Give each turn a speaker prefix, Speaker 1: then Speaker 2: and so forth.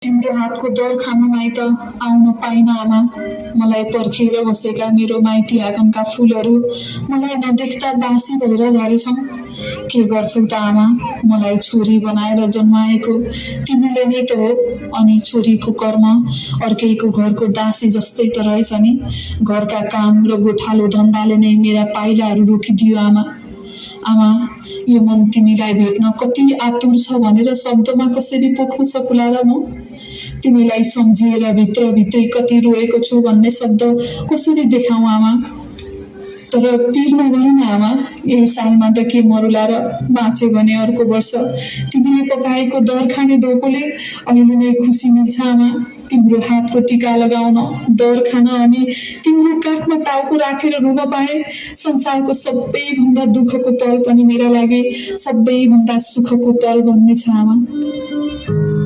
Speaker 1: तिम्रो हातको दर खान माइत आउन पाइन आमा। मलाई पर्खेर बसेका मेरो माइती आँगनका फूलहरू मलाई नदेख्दा बासी भएर झरेछन्। के गर्छौ त आमा, मलाई छोरी बनाएर जन्माएको तिमीले नै त हो। अनि छोरीको कर्म अर्कैको घरको दासी जस्तै त रहेछ नि। घरका काम र गोठालो धन्दाले नै मेरा पाइलाहरू रोकिदियो आमा। आमा, यो मन तिमीलाई भेट्न कति आतुर छ भनेर शब्दमा कसरी पोख्न सकुला र म? तिमीलाई सम्झिएर भित्रभित्रै कति रोएको छु भन्ने शब्द कसरी देखाउँ आमा? तर पिर नगरौँ न आमा, यही सालमा त के मरुला र बाँचे भने अर्को वर्ष तिमीले पकाएको दर खाने धोकोले अहिले नै खुसी मिल्छ आमा। तिम्रो हातको टिका लगाउन, दर खान अनि तिम्रो काखमा टाउको राखेर रुन पाए संसारको सबैभन्दा दुःखको पल पनि मेरा लागि सबैभन्दा सुखको पल बन्नेछ आमा।